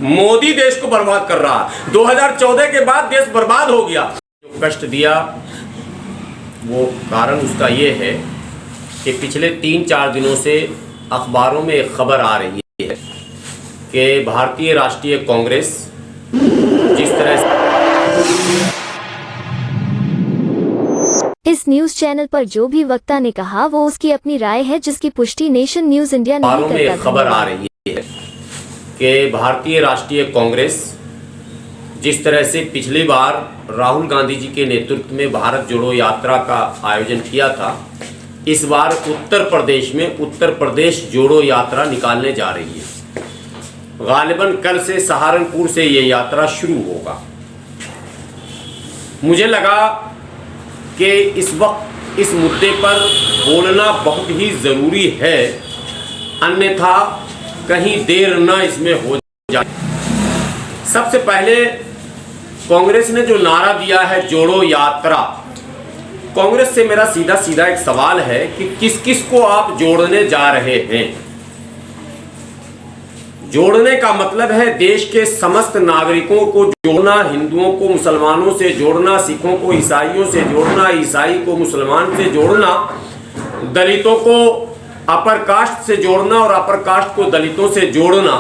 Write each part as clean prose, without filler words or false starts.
मोदी देश को बर्बाद कर रहा है। 2014 के बाद देश बर्बाद हो गया। जो कष्ट दिया वो कारण उसका ये है कि पिछले 3-4 दिनों से अखबारों में एक खबर आ रही है कि भारतीय राष्ट्रीय कांग्रेस जिस तरह से इस न्यूज चैनल पर जो भी वक्ता ने कहा वो उसकी अपनी राय है, जिसकी पुष्टि नेशन न्यूज इंडिया नहीं करता। में एक खबर आ रही है कि भारतीय राष्ट्रीय कांग्रेस जिस तरह से पिछली बार राहुल गांधी जी के नेतृत्व में भारत जोड़ो यात्रा का आयोजन किया था, इस बार उत्तर प्रदेश में उत्तर प्रदेश जोड़ो यात्रा निकालने जा रही है। गालिबन कल से सहारनपुर से ये यात्रा शुरू होगा। मुझे लगा कि इस वक्त इस मुद्दे पर बोलना बहुत ही ज़रूरी है, अन्यथा कहीं देर न इसमें हो जाए। सबसे पहले कांग्रेस ने जो नारा दिया है जोड़ो यात्रा, कांग्रेस से मेरा सीधा एक सवाल है कि किस किस को आप जोड़ने जा रहे हैं। जोड़ने का मतलब है देश के समस्त नागरिकों को जोड़ना, हिंदुओं को मुसलमानों से जोड़ना, सिखों को ईसाइयों से जोड़ना, ईसाई को मुसलमान से जोड़ना, दलितों को अपर कास्ट से जोड़ना और अपर कास्ट को दलितों से जोड़ना,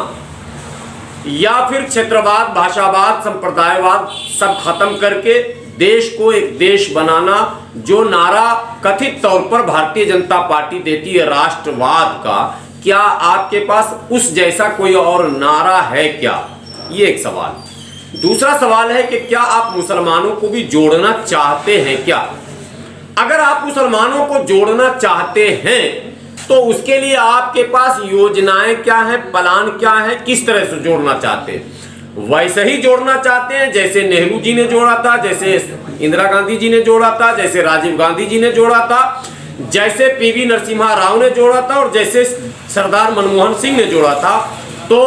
या फिर क्षेत्रवाद, भाषावाद, संप्रदायवाद सब खत्म करके देश को एक देश बनाना, जो नारा कथित तौर पर भारतीय जनता पार्टी देती है राष्ट्रवाद का। क्या आपके पास उस जैसा कोई और नारा है क्या? ये एक सवाल। दूसरा सवाल है कि क्या आप मुसलमानों को भी जोड़ना चाहते हैं क्या? अगर आप मुसलमानों को जोड़ना चाहते हैं तो उसके लिए आपके पास योजनाएं क्या हैं, प्लान क्या है, किस तरह से जोड़ना चाहते हैं? वैसे ही जोड़ना चाहते हैं जैसे नेहरू जी ने जोड़ा था, जैसे इंदिरा गांधी जी ने जोड़ा था, जैसे राजीव गांधी जी ने जोड़ा था, जैसे पीवी नरसिम्हा राव ने जोड़ा था और जैसे सरदार मनमोहन सिंह ने जोड़ा था? तो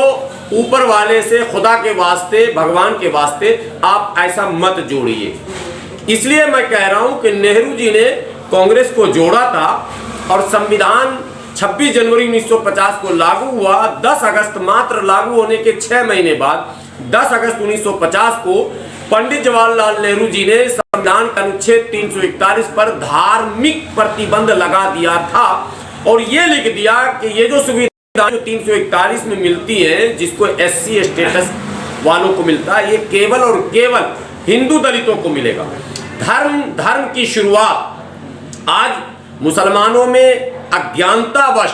ऊपर वाले से, खुदा के वास्ते, भगवान के वास्ते आप ऐसा मत जोड़िए। इसलिए मैं कह रहा हूं कि नेहरू जी ने कांग्रेस को जोड़ा था और संविधान 26 जनवरी 1950 को लागू हुआ। 10 अगस्त मात्र लागू होने के 6 महीने बाद 10 अगस्त 1950 को पंडित जवाहरलाल नेहरू जी ने संविधान का अनुच्छेद 341 पर धार्मिक प्रतिबंध लगा दिया था और ये लिख दिया कि ये जो सुविधा जो 341 में मिलती है, जिसको SC स्टेटस वालों को मिलता है, ये केवल और केवल हिंदू दलितों को मिलेगा। धर्म की शुरुआत आज मुसलमानों में अज्ञानतावश,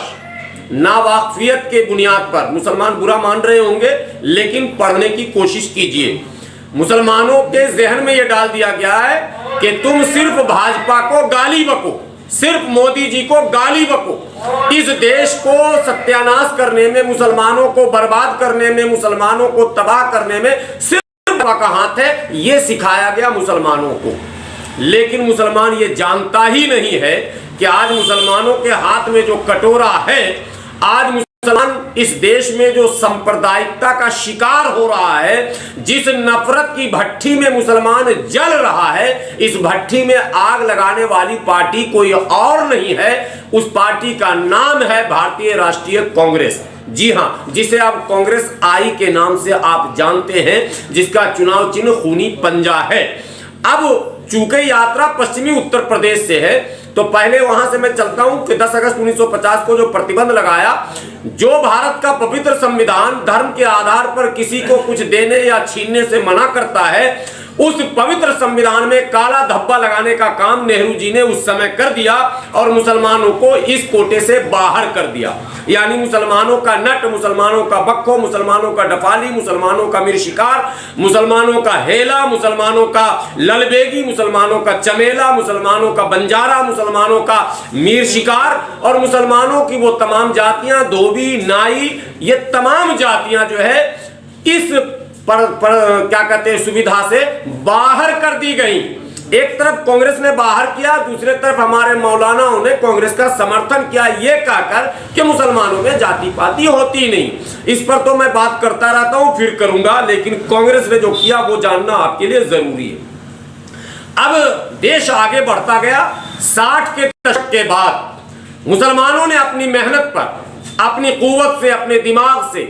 नावाकिफियत के बुनियाद पर, मुसलमान बुरा मान रहे होंगे लेकिन पढ़ने की कोशिश कीजिए। मुसलमानों के जहन में यह डाल दिया गया है कि तुम सिर्फ भाजपा को गाली बको, सिर्फ मोदी जी को गाली बको। इस देश को सत्यानाश करने में, मुसलमानों को बर्बाद करने में, मुसलमानों को तबाह करने में सिर्फ का हाथ है, यह सिखाया गया मुसलमानों को। लेकिन मुसलमान ये जानता ही नहीं है कि आज मुसलमानों के हाथ में जो कटोरा है, आज मुसलमान इस देश में जो सांप्रदायिकता का शिकार हो रहा है, जिस नफरत की भट्टी में मुसलमान जल रहा है, इस भट्टी में आग लगाने वाली पार्टी कोई और नहीं है। उस पार्टी का नाम है भारतीय राष्ट्रीय कांग्रेस। जी हां, जिसे आप कांग्रेस आई के नाम से आप जानते हैं, जिसका चुनाव चिन्ह खूनी पंजा है। अब चूंकि यात्रा पश्चिमी उत्तर प्रदेश से है तो पहले वहां से मैं चलता हूं कि 10 अगस्त 1950 को जो प्रतिबंध लगाया, जो भारत का पवित्र संविधान धर्म के आधार पर किसी को कुछ देने या छीनने से मना करता है, उस पवित्र संविधान में काला धब्बा लगाने का काम नेहरू जी ने उस समय कर दिया और मुसलमानों को इस कोटे से बाहर कर दिया। यानी मुसलमानों का नट, मुसलमानों का बक्खो, मुसलमानों का डफाली, मुसलमानों का मीर शिकार, मुसलमानों का हेला, मुसलमानों का ललबेगी, मुसलमानों का चमेला, मुसलमानों का बंजारा, मुसलमानों का मीर शिकार और मुसलमानों की वो तमाम जातियां, धोबी, नाई, ये तमाम जातियां जो है इस क्या कहते हैं सुविधा से बाहर कर दी गई। एक तरफ कांग्रेस ने बाहर किया, दूसरे तरफ हमारे मौलानाओं ने कांग्रेस का समर्थन किया, ये कहकर कि मुसलमानों में जाति पाति होती नहीं। इस पर तो मैं बात करता रहता हूं, फिर करूंगा, लेकिन कांग्रेस ने जो किया वो जानना आपके लिए जरूरी है। अब देश आगे बढ़ता गया। 60 के दशक के बाद मुसलमानों ने अपनी मेहनत पर, अपनी कुव्वत से, अपने दिमाग से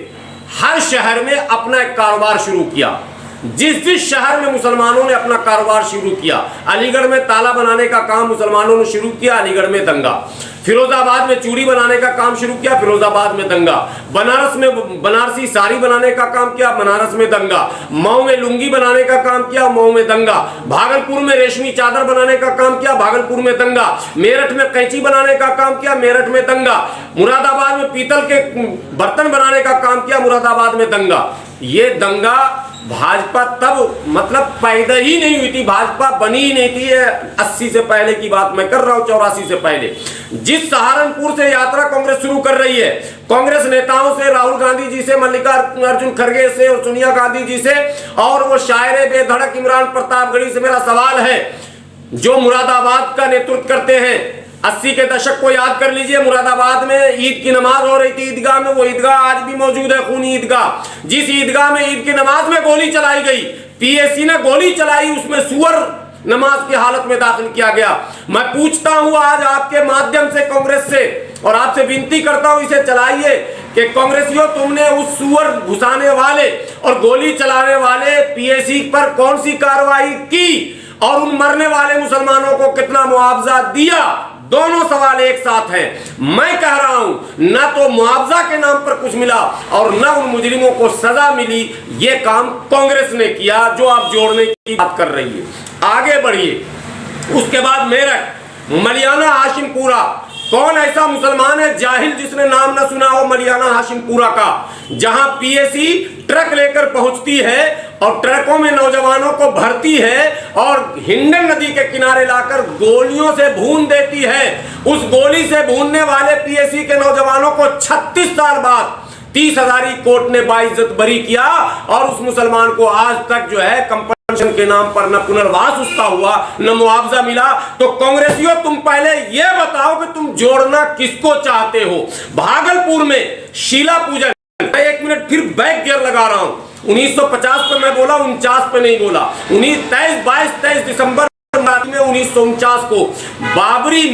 हर शहर में अपना एक कारोबार शुरू किया। जिस शहर में मुसलमानों ने अपना कारोबार शुरू किया, अलीगढ़ में ताला बनाने का काम मुसलमानों ने शुरू किया, अलीगढ़ में दंगा। फिरोजाबाद में चूड़ी बनाने का काम शुरू किया, फिरोजाबाद में दंगा। बनारस में बनारसी साड़ी बनाने का काम किया, बनारस में दंगा। मऊ में लुंगी बनाने का काम किया, मऊ में दंगा। भागलपुर में रेशमी चादर बनाने का काम किया, भागलपुर में दंगा। मेरठ में कैंची बनाने का काम किया, मेरठ में दंगा। मुरादाबाद में पीतल के बर्तन बनाने का काम किया, मुरादाबाद में दंगा। ये दंगा भाजपा तब मतलब पैदा ही नहीं हुई थी, भाजपा बनी ही नहीं थी। 80 से पहले की बात मैं कर रहा हूं, 84 से पहले। जिस सहारनपुर से यात्रा कांग्रेस शुरू कर रही है, कांग्रेस नेताओं से, राहुल गांधी जी से, मल्लिकार्जुन खड़गे से और सोनिया गांधी जी से और वो शायर बेधड़क इमरान प्रतापगढ़ी से मेरा सवाल है, जो मुरादाबाद का नेतृत्व करते हैं। 80 के दशक को याद कर लीजिए, मुरादाबाद में ईद की नमाज हो रही थी ईदगाह में। वो ईदगाह आज भी मौजूद है, खूनी ईदगाह। जिस ईदगाह में ईद की नमाज में गोली चलाई गई, पीएसी ने गोली चलाई, उसमें सुअर नमाज की हालत में दाखिल किया गया। मैं पूछता हूं आज आपके माध्यम से कांग्रेस से, और आपसे विनती करता हूं, इसे चलाइए कि कांग्रेसियों, तुमने उस सुअर घुसाने वाले और गोली चलाने वाले पीएसी पर कौन सी कार्रवाई की और उन मरने वाले मुसलमानों को कितना मुआवजा दिया? दोनों सवाल एक साथ हैं। मैं कह रहा हूं, न तो मुआवजा के नाम पर कुछ मिला और न उन मुजरिमों को सजा मिली। ये काम कांग्रेस ने किया, जो आप जोड़ने की बात कर रही है। आगे बढ़िए। उसके बाद मेरठ, मलियाना हाशिमपुरा। कौन ऐसा मुसलमान है जाहिल जिसने नाम न सुना हो मलियाना हाशिमपुरा का, जहां पीएसी ट्रक लेकर पहुंचती है और ट्रकों में नौजवानों को भरती है और हिंडन नदी के किनारे लाकर गोलियों से भून देती है। उस गोली से भूनने वाले पीएसी के नौजवानों को 36 साल बाद 30,000 कोर्ट ने बाइज्जत बरी किया और उस मुसलमान को आज तक जो है कंपनसेशन के नाम पर न पुनर्वास उसका हुआ, न मुआवजा मिला। तो कांग्रेसियों, तुम पहले यह बताओ कि तुम जोड़ना किसको चाहते हो? भागलपुर में शीला पूजन, एक मिनट फिर बैक गियर लगा रहा हूं, 1950 पे मैं बोला, 49 पे नहीं बोला। 23 दिसंबर में 1949 को बाबरी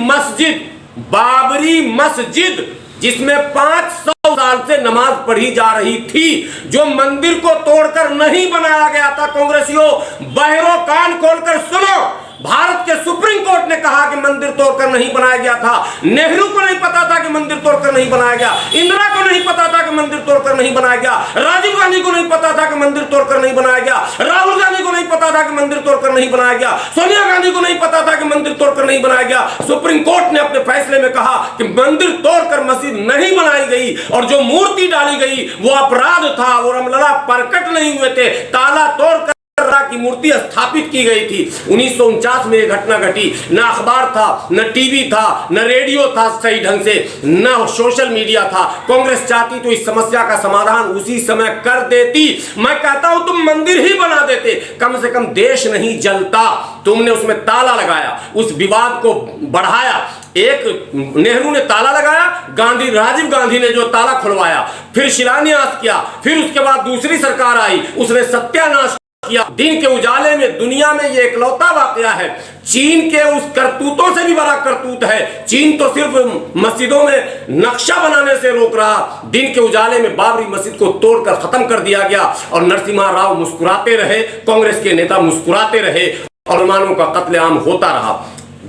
मस्जिद जिसमें 500 साल से नमाज पढ़ी जा रही थी, जो मंदिर को तोड़कर नहीं बनाया गया था। कांग्रेसियों, बहरो कान खोलकर सुनो, भारत के सुप्रीम कोर्ट ने कहा कि मंदिर तोड़कर नहीं बनाया गया था। नेहरू को नहीं पता था कि मंदिर तोड़कर नहीं बनाया गया, इंदिरा को नहीं पता था कि मंदिर तोड़कर नहीं बनाया गया, राजीव गांधी को नहीं पता था कि मंदिर तोड़कर नहीं बनाया गया, राहुल गांधी को नहीं पता था कि मंदिर तोड़कर नहीं बनाया गया, सोनिया गांधी को नहीं पता था कि मंदिर तोड़कर नहीं बनाया गया। सुप्रीम कोर्ट ने अपने फैसले में कहा कि मंदिर तोड़कर मस्जिद नहीं बनाई गई और जो मूर्ति डाली गई वो अपराध था, वो रामलला प्रकट नहीं हुए थे, ताला तोड़कर की मूर्ति स्थापित की गई थी। 1949 में यह घटना घटी। न अखबार था, न टीवी था, न रेडियो था सही ढंग से, न सोशल मीडिया था। कांग्रेस चाहती तो इस समस्या का समाधान उसी समय कर देती। मैं कहता हूं तुम मंदिर ही बना देते, कम से कम देश नहीं जलता। तुमने उसमें ताला लगाया, उस विवाद को बढ़ाया। एक नेहरू ने ताला लगाया, राजीव गांधी ने जो ताला खुलवाया, फिर शिलान्यास किया, फिर उसके बाद दूसरी सरकार आई, उसने सत्यानाश किया। दिन के उजाले में दुनिया में ये इकलौता वाकया है। चीन के उस करतूतों से भी बड़ा करतूत है। चीन तो सिर्फ मस्जिदों में नक्शा बनाने से रोक रहा, दिन के उजाले में बाबरी मस्जिद को तोड़कर खत्म कर दिया गया और नरसिम्हा राव मुस्कुराते रहे, कांग्रेस के नेता मुस्कुराते रहे और मुसलमानों का कत्लेआम होता रहा।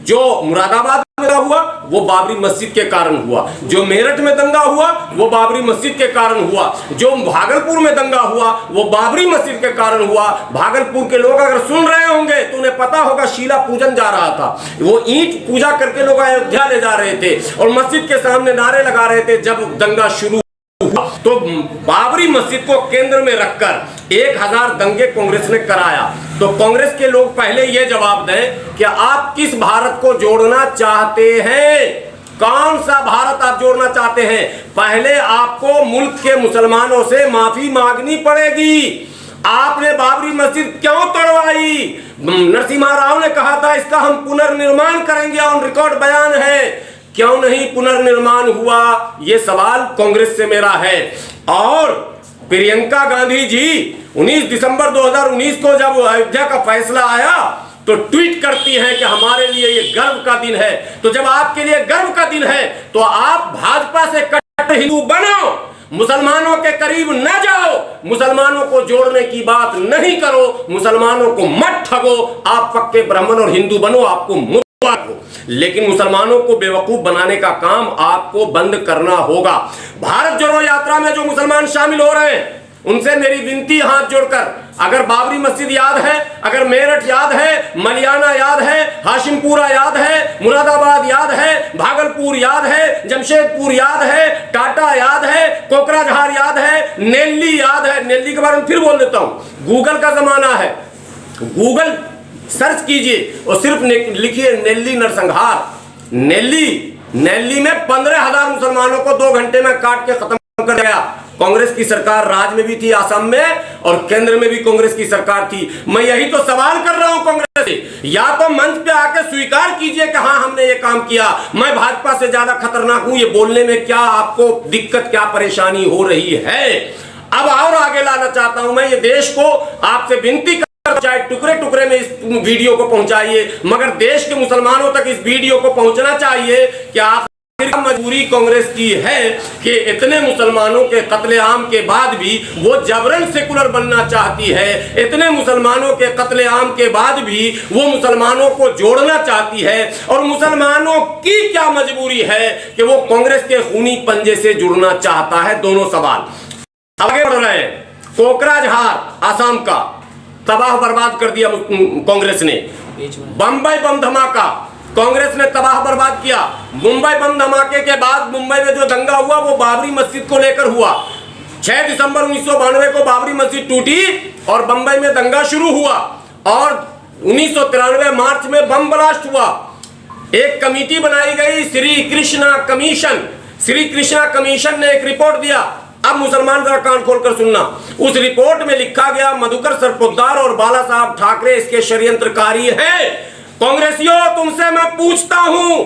जो मुरादाबाद में हुआ वो बाबरी मस्जिद के कारण हुआ, जो मेरठ में दंगा हुआ वो बाबरी मस्जिद के कारण हुआ, जो भागलपुर में दंगा हुआ वो बाबरी मस्जिद के कारण हुआ। भागलपुर के लोग अगर सुन रहे होंगे तो उन्हें पता होगा, शीला पूजन जा रहा था, वो ईंट पूजा करके लोग अयोध्या ले जा रहे थे और मस्जिद के सामने नारे लगा रहे थे जब दंगा शुरू। तो बाबरी मस्जिद को केंद्र में रखकर 1000 दंगे कांग्रेस ने कराया। तो कांग्रेस के लोग पहले यह जवाब दें कि आप किस भारत को जोड़ना चाहते हैं, कौन सा भारत आप जोड़ना चाहते हैं। पहले आपको मुल्क के मुसलमानों से माफी मांगनी पड़ेगी। आपने बाबरी मस्जिद क्यों तोड़वाई? नरसिम्हा राव ने कहा था इसका हम पुनर्निर्माण करेंगे, ऑन रिकॉर्ड बयान है। क्यों नहीं पुनर्निर्माण हुआ, यह सवाल कांग्रेस से मेरा है। और प्रियंका गांधी जी 19 दिसंबर 2019 को जब अयोध्या का फैसला आया तो ट्वीट करती हैं कि हमारे लिए ये गर्व का दिन है। तो जब आपके लिए गर्व का दिन है तो आप भाजपा से कट्टर हिंदू बनो, मुसलमानों के करीब न जाओ, मुसलमानों को जोड़ने की बात नहीं करो, मुसलमानों को मत ठगो। आप पक्के ब्राह्मण और हिंदू बनो, आपको मुबारक हो, लेकिन मुसलमानों को बेवकूफ बनाने का काम आपको बंद करना होगा। भारत जोड़ो यात्रा में जो मुसलमान शामिल हो रहे हैं उनसे मेरी विनती हाथ जोड़कर, अगर बाबरी मस्जिद याद है, अगर मेरठ याद है, मलियाना याद है, हाशिमपुरा याद है, मुरादाबाद याद है, भागलपुर याद है, जमशेदपुर याद है, टाटा याद है, कोकराझार याद है, नेल्ली याद है। नेल्ली के बारे में फिर बोल देता हूं, गूगल का जमाना है, गूगल सर्च कीजिए और सिर्फ लिखिए नेल्ली नरसंहार। नेल्ली में 15,000 मुसलमानों को 2 घंटे में काट के खत्म कर दिया। कांग्रेस की सरकार राज्य में भी थी, आसाम में, और केंद्र में भी कांग्रेस की सरकार थी। मैं यही तो सवाल कर रहा हूं कांग्रेस से, या तो मंच पे आके स्वीकार कीजिए कि हाँ हमने ये काम किया, मैं भाजपा से ज्यादा खतरनाक हूं। ये बोलने में क्या आपको दिक्कत, क्या परेशानी हो रही है? अब और आगे लाना चाहता हूं मैं, ये देश को आपसे विनती, चाहे टुकड़े टुकड़े में इस वीडियो को पहुंचाइए, मगर देश के मुसलमानों तक इस वीडियो को पहुंचना चाहिए कि आखिर मजबूरी कांग्रेस की है कि इतने मुसलमानों के कत्लेआम के बाद भी वो जबरन सेकुलर बनना चाहती है। इतने मुसलमानों के कत्लेआम के बाद भी वो मुसलमानों को जोड़ना चाहती है, और मुसलमानों की क्या मजबूरी है कि वो कांग्रेस के खूनी पंजे से जुड़ना चाहता है। दोनों सवाल आगे बढ़ रहे हैं। कोकराझार आसाम का तबाह बर्बाद कर दिया कांग्रेस ने। बंबई बम धमाका कांग्रेस ने तबाह बर्बाद किया। मुंबई बम धमाके के बाद मुंबई में जो दंगा हुआ वो बाबरी मस्जिद को लेकर हुआ। 6 दिसंबर 1992 को बाबरी मस्जिद टूटी और बंबई में दंगा शुरू हुआ, और 1993 मार्च में बम ब्लास्ट हुआ। एक कमेटी बनाई गई, श्री कृष्णा कमीशन। श्री कृष्णा कमीशन ने एक रिपोर्ट दिया। अब मुसलमान जरा कान खोलकर सुनना। उस रिपोर्ट में लिखा गया मधुकर सरपोतदार और बाला साहब ठाकरे इसके षड्यंत्रकारी हैं। कांग्रेसियों, तुमसे मैं पूछता हूं,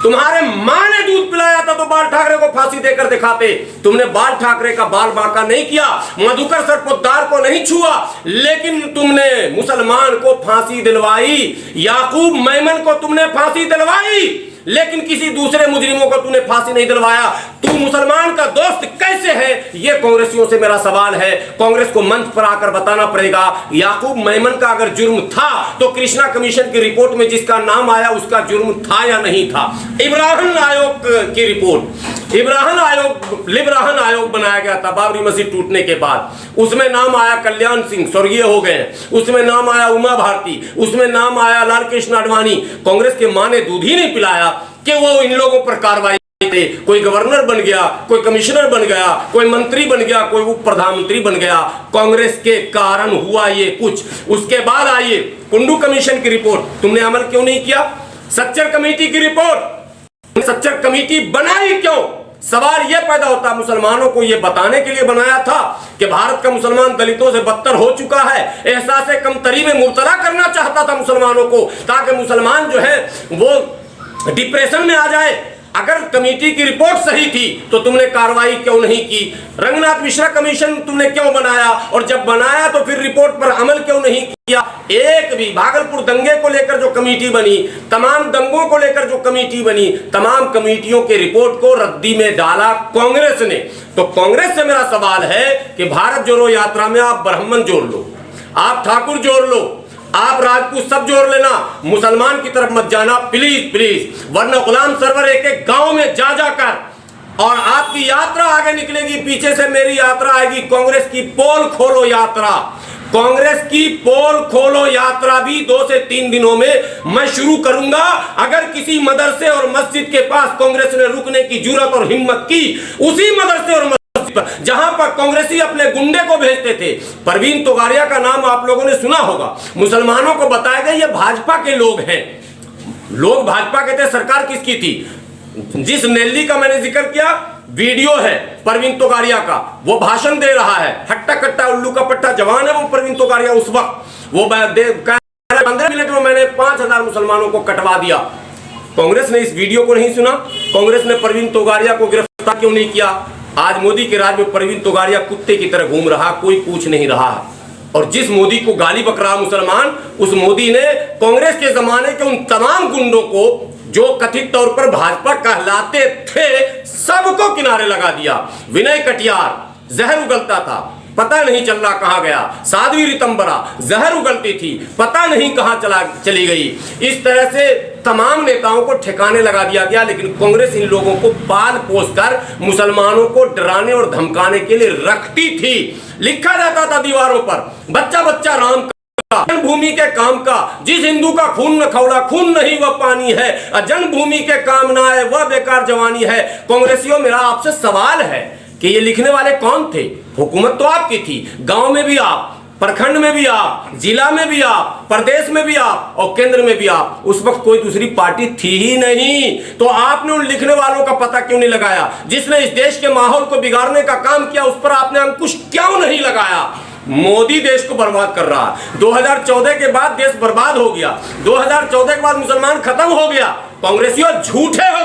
तुम्हारे मां ने दूध पिलाया था तो बाल ठाकरे को फांसी देकर दिखाते। तुमने बाल ठाकरे का बाल बांका नहीं किया, मधुकर सरपोतदार को नहीं छुआ, लेकिन तुमने मुसलमान को फांसी दिलवाई। याकूब मेमन को तुमने फांसी दिलवाई, लेकिन किसी दूसरे मुजरिमों को तूने फांसी नहीं दिलवाया। तू मुसलमान का दोस्त कैसे है? ये कांग्रेसियों से मेरा सवाल है। कांग्रेस को मंच पर आकर बताना पड़ेगा। याकूब मेमन का अगर जुर्म था तो कृष्णा कमीशन की रिपोर्ट में जिसका नाम आया उसका जुर्म था या नहीं था? इब्राहिम आयोग की रिपोर्ट, लिब्राहन आयोग बनाया गया था बाबरी मस्जिद टूटने के बाद। उसमें नाम आया कल्याण सिंह, स्वर्गीय हो गए। उसमें नाम आया उमा भारती, उसमें नाम आया लाल कृष्ण आडवाणी। कांग्रेस के मां ने दूध ही नहीं पिलाया कि वो इन लोगों पर कार्रवाई करे। कोई गवर्नर बन गया, कोई कमिश्नर बन गया, कोई मंत्री बन गया, कोई उप प्रधानमंत्री बन गया। कांग्रेस के कारण हुआ ये कुछ। उसके बाद आइए कुंडू कमीशन की रिपोर्ट, तुमने अमल क्यों नहीं किया? सच्चर कमेटी की रिपोर्ट, सच्चर कमेटी बनाई क्यों? सवाल यह पैदा होता, मुसलमानों को यह बताने के लिए बनाया था कि भारत का मुसलमान दलितों से बदतर हो चुका है। एहसास कमतरी में मुब्तला करना चाहता था मुसलमानों को, ताकि मुसलमान जो है वो डिप्रेशन में आ जाए। अगर कमेटी की रिपोर्ट सही थी तो तुमने कार्रवाई क्यों नहीं की? रंगनाथ मिश्रा कमीशन तुमने क्यों बनाया, और जब बनाया तो फिर रिपोर्ट पर अमल क्यों नहीं किया? एक भी भागलपुर दंगे को लेकर जो कमेटी बनी, तमाम दंगों को लेकर जो कमेटी बनी, तमाम कमेटियों के रिपोर्ट को रद्दी में डाला कांग्रेस ने। तो कांग्रेस से मेरा सवाल है कि भारत जोड़ो यात्रा में आप ब्राह्मण जोड़ लो, आप ठाकुर जोड़ लो, आप राजपूत सब जोड़ लेना, मुसलमान की तरफ मत जाना प्लीज प्लीज, वरना गुलाम सरवर एक एक गांव में जा जाकर और आपकी यात्रा आगे निकलेगी, पीछे से मेरी यात्रा आएगी। कांग्रेस की पोल खोलो यात्रा, कांग्रेस की पोल खोलो यात्रा भी 2 से 3 दिनों में मैं शुरू करूंगा। अगर किसी मदरसे और मस्जिद के पास कांग्रेस ने रुकने की जुर्रत और हिम्मत की, उसी मदरसे और जहां पर कांग्रेसी अपने गुंडे को भेजते थे, परवीन तोगाड़िया का नाम आप लोगों ने सुना होगा, मुसलमानों को बताया गया ये भाजपा के लोग हैं। लोग भाजपा के थे, सरकार किसकी थी? जिस नेल्ली का मैंने जिक्र किया, वीडियो है परवीन तोगाड़िया का, वो भाषण दे रहा है, हट्टा कट्टा उल्लू का पट्टा जवान है वो परवीन तोगाड़िया। उस वक्त वो 15 मिनट में मैंने 5000 मुसलमानों को कटवा दिया। कांग्रेस ने इस वीडियो को नहीं सुना, कांग्रेस ने परवीन तोगाड़िया को गिरफ्तार क्यों नहीं किया? आज मोदी के राज में परवीन तोगाड़िया कुत्ते की तरह घूम रहा, कोई पूछ नहीं रहा है। और जिस मोदी को गाली बक रहा मुसलमान, उस मोदी ने कांग्रेस के जमाने के उन तमाम गुंडों को जो कथित तौर पर भाजपा कहलाते थे, सबको किनारे लगा दिया। विनय कटियार जहर उगलता था, पता नहीं चल रहा कहां गया। साध्वी रितंबरा जहर उगलती थी, पता नहीं कहां चली गई। इस तरह से तमाम नेताओं को ठिकाने लगा दिया गया, लेकिन कांग्रेस इन लोगों को पाल पोस कर मुसलमानों को डराने और धमकाने के लिए रखती थी। लिखा जाता था दीवारों पर, बच्चा बच्चा राम का, जन्मभूमि के काम का, जिस हिंदू का खून न खौला, खून नहीं वह पानी है, जन्मभूमि के काम ना आए वह बेकार जवानी है। कांग्रेसियों, मेरा आपसे सवाल है कि ये लिखने वाले कौन थे? हुकूमत तो आपकी थी, गांव में भी आप, प्रखंड में भी आप, जिला में भी आप, प्रदेश में भी आप और केंद्र में भी आप। उस वक्त कोई दूसरी पार्टी थी ही नहीं, तो आपने उन लिखने वालों का पता क्यों नहीं लगाया? जिसने इस देश के माहौल को बिगाड़ने का काम किया, उस पर आपने अंकुश क्यों नहीं लगाया? मोदी देश को बर्बाद कर रहा है। 2014 के बाद देश बर्बाद हो गया, 2014 के बाद मुसलमान खत्म हो गया। कांग्रेसियों, झूठे हो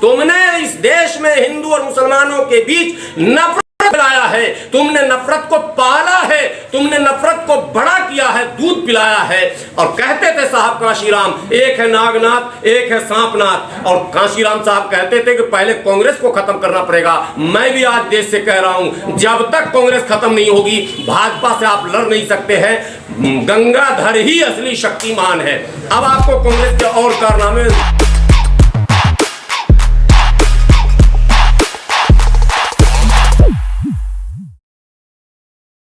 तुमने इस देश में हिंदू और मुसलमानों के बीच नफरत फैलाया है, तुमने नफरत को पाला है, तुमने नफरत को बड़ा किया है, दूध पिलाया है। और कहते थे साहब कांशीराम, एक है नागनाथ, एक है सांपनाथ। और कांशीराम साहब कहते थे कि पहले कांग्रेस को खत्म करना पड़ेगा। मैं भी आज देश से कह रहा हूं, जब तक कांग्रेस खत्म नहीं होगी, भाजपा से आप लड़ नहीं सकते हैं। गंगाधर ही असली शक्तिमान है। अब आपको कांग्रेस के और कारनामे